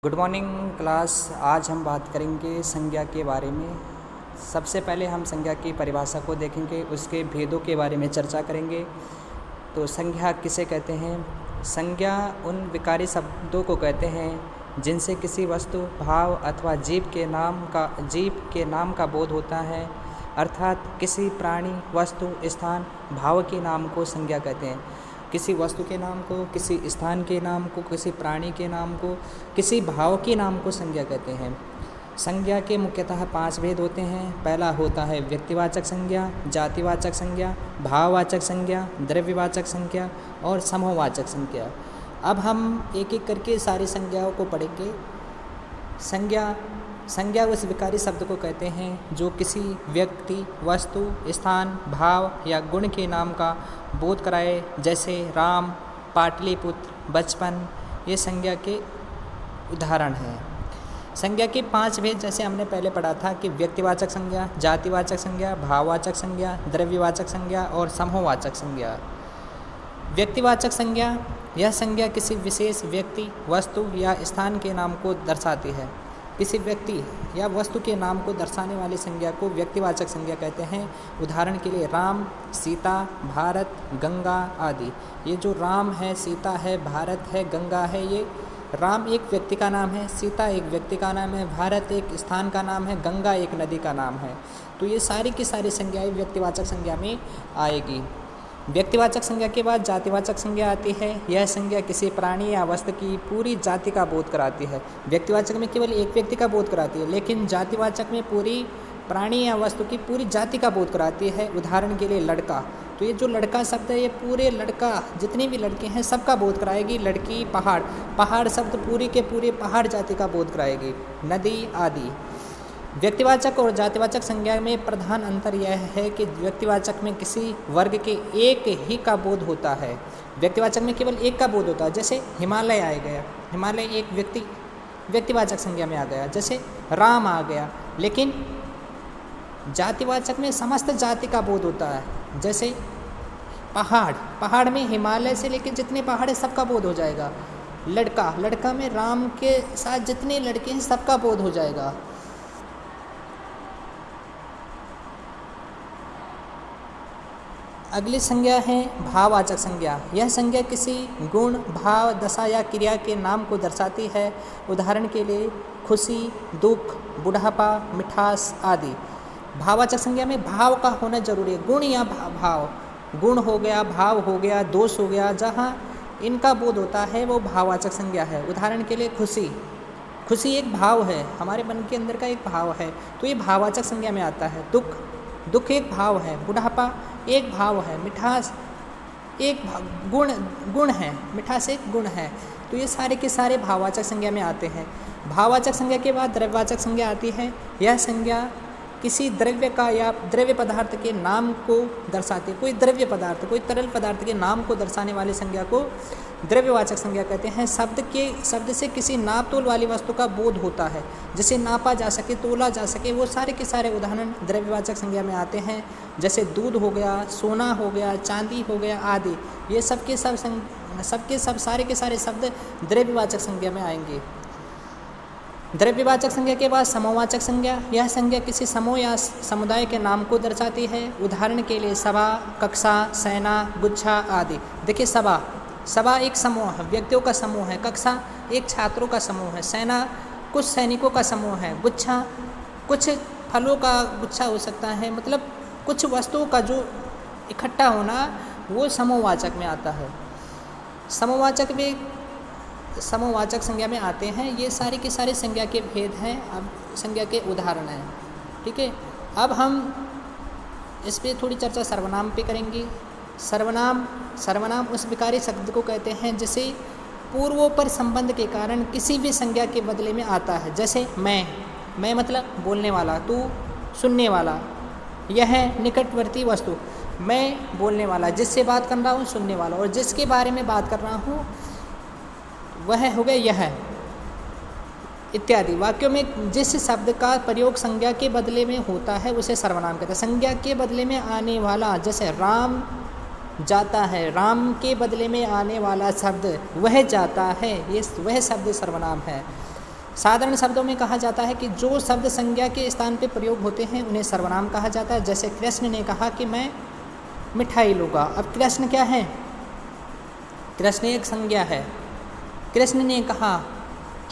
Good morning class. आज हम बात करेंगे संज्ञा के बारे में। सबसे पहले हम संज्ञा की परिभाषा को देखेंगे, उसके भेदों के बारे में चर्चा करेंगे। तो संज्ञा किसे कहते हैं? संज्ञा उन विकारी शब्दों को कहते हैं जिनसे किसी वस्तु, भाव अथवा जीव के नाम का बोध होता है। अर्थात किसी प्राणी, वस्तु, स्थान, भाव के नाम को संज्ञा कहते हैं। किसी वस्तु के नाम को, किसी स्थान के नाम को, किसी प्राणी के नाम को, किसी भाव के नाम को संज्ञा कहते हैं। संज्ञा के मुख्यतः 5 भेद होते हैं। पहला होता है व्यक्तिवाचक संज्ञा, जातिवाचक संज्ञा, भाववाचक संज्ञा, द्रव्यवाचक संज्ञा और समूहवाचक संज्ञा। अब हम एक एक करके सारी संज्ञाओं को पढ़ेंगे। संज्ञा उस विकारी शब्द को कहते हैं जो किसी व्यक्ति, वस्तु, स्थान, भाव या गुण के नाम का बोध कराए, जैसे राम, पाटलिपुत्र, बचपन। ये संज्ञा के उदाहरण हैं। संज्ञा के 5 भेद जैसे हमने पहले पढ़ा था कि व्यक्तिवाचक संज्ञा, जातिवाचक संज्ञा, भाववाचक संज्ञा, द्रव्यवाचक संज्ञा और समूहवाचक संज्ञा। व्यक्तिवाचक संज्ञा, यह संज्ञा किसी विशेष व्यक्ति, वस्तु या स्थान के नाम को दर्शाती है। किसी व्यक्ति या वस्तु के नाम को दर्शाने वाली संज्ञा को व्यक्तिवाचक संज्ञा कहते हैं। उदाहरण के लिए राम, सीता, भारत, गंगा आदि। ये जो राम है, सीता है, भारत है, गंगा है, ये राम एक व्यक्ति का नाम है, सीता एक व्यक्ति का नाम है, भारत एक स्थान का नाम है, गंगा एक नदी का नाम है। तो ये सारी की सारी संज्ञाएं व्यक्तिवाचक संज्ञा में आएगी। व्यक्तिवाचक संज्ञा के बाद जातिवाचक संज्ञा आती है। यह संज्ञा किसी प्राणी या वस्तु की पूरी जाति का बोध कराती है। व्यक्तिवाचक में केवल एक व्यक्ति का बोध कराती है, लेकिन जातिवाचक में पूरी प्राणी या वस्तु की पूरी जाति का बोध कराती है। उदाहरण के लिए लड़का, तो ये जो लड़का शब्द है, ये पूरे लड़का, जितने भी लड़के हैं सबका बोध कराएगी। लड़की, पहाड़ शब्द पूरी के पूरे पहाड़ जाति का बोध कराएगी। नदी आदि। व्यक्तिवाचक और जातिवाचक संज्ञा में प्रधान अंतर यह है कि व्यक्तिवाचक में किसी वर्ग के एक ही का बोध होता है। व्यक्तिवाचक में केवल एक का बोध होता है। जैसे हिमालय आ गया, हिमालय एक व्यक्तिवाचक संज्ञा में आ गया। जैसे राम आ गया। लेकिन जातिवाचक में समस्त जाति का बोध होता है। जैसे पहाड़ में हिमालय से लेकर जितने पहाड़ है सबका बोध हो जाएगा। लड़का में राम के साथ जितने लड़के हैं सबका बोध हो जाएगा। अगली संज्ञा है भाववाचक संज्ञा। यह संज्ञा किसी गुण, भाव, दशा या क्रिया के नाम को दर्शाती है। उदाहरण के लिए खुशी, दुख, बुढ़ापा, मिठास आदि। भाववाचक संज्ञा में भाव का होना जरूरी है। गुण या भाव, गुण हो गया, भाव हो गया, दोष हो गया, जहाँ इनका बोध होता है वो भाववाचक संज्ञा है। उदाहरण के लिए खुशी एक भाव है, हमारे मन के अंदर का एक भाव है, तो ये भाववाचक संज्ञा में आता है। दुख एक भाव है, बुढ़ापा एक भाव है, मिठास एक गुण है, मिठास एक गुण है। तो ये सारे के सारे भाववाचक संज्ञा में आते हैं। भाववाचक संज्ञा के बाद द्रव्यवाचक संज्ञा आती है। यह संज्ञा किसी द्रव्य का या द्रव्य पदार्थ के नाम को दर्शाती है। कोई द्रव्य पदार्थ, कोई तरल पदार्थ के नाम को दर्शाने वाली संज्ञा को द्रव्यवाचक संज्ञा कहते हैं। शब्द से किसी नाप तोल वाली वस्तु का बोध होता है, जिसे नापा जा सके, तोला जा सके। वो सारे के सारे उदाहरण द्रव्यवाचक संज्ञा में आते हैं। जैसे दूध हो गया, सोना हो गया, चांदी हो गया आदि। ये सब सारे के सारे शब्द द्रव्यवाचक संज्ञा में आएंगे। द्रव्यवाचक संज्ञा के बाद समूहवाचक संज्ञा। यह संज्ञा किसी समूह या समुदाय के नाम को दर्शाती है। उदाहरण के लिए सभा, कक्षा, सेना, गुच्छा आदि। देखिए सभा एक समूह है, व्यक्तियों का समूह है। कक्षा एक छात्रों का समूह है। सेना कुछ सैनिकों का समूह है। गुच्छा कुछ फलों का गुच्छा हो सकता है। मतलब कुछ वस्तुओं का जो इकट्ठा होना, वो समूहवाचक में आता है। समूहवाचक संज्ञा में आते हैं। ये सारी के सारे संज्ञा के भेद हैं, अब संज्ञा के उदाहरण हैं। ठीक है, अब हम इस पे थोड़ी चर्चा सर्वनाम पे करेंगे। सर्वनाम उस विकारी शब्द को कहते हैं जिसे पूर्वोपर संबंध के कारण किसी भी संज्ञा के बदले में आता है। जैसे मैं मतलब बोलने वाला, तू सुनने वाला, यह निकटवर्ती वस्तु। मैं बोलने वाला, जिससे बात कर रहा हूँ सुनने वाला, और जिसके बारे में बात कर रहा हूँ वह हो गया यह इत्यादि। वाक्यों में जिस शब्द का प्रयोग संज्ञा के बदले में होता है उसे सर्वनाम कहते हैं। संज्ञा के बदले में आने वाला, जैसे राम जाता है, राम के बदले में आने वाला शब्द वह जाता है, ये वह शब्द सर्वनाम है। साधारण शब्दों में कहा जाता है कि जो शब्द संज्ञा के स्थान पे प्रयोग होते हैं उन्हें सर्वनाम कहा जाता है। जैसे कृष्ण ने कहा कि मैं मिठाई लूँगा। अब कृष्ण क्या है? कृष्ण एक संज्ञा है। कृष्ण ने कहा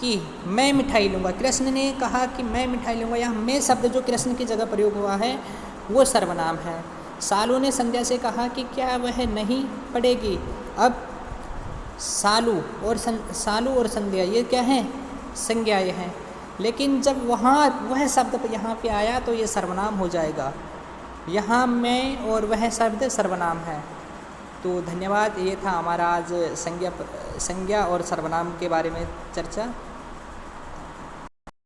कि मैं मिठाई लूँगा। कृष्ण ने कहा कि मैं मिठाई लूँगा। यहाँ मैं शब्द जो कृष्ण की जगह प्रयोग हुआ है वो सर्वनाम है। सालू ने संध्या से कहा कि क्या वह नहीं पढ़ेगी। अब सालू और संध्या ये क्या है? संज्ञाएँ हैं। लेकिन जब वहाँ वह शब्द यहाँ पे आया तो ये सर्वनाम हो जाएगा। यहाँ मैं और वह शब्द सर्वनाम है। तो धन्यवाद। ये था हमारा आज संज्ञा और सर्वनाम के बारे में चर्चा।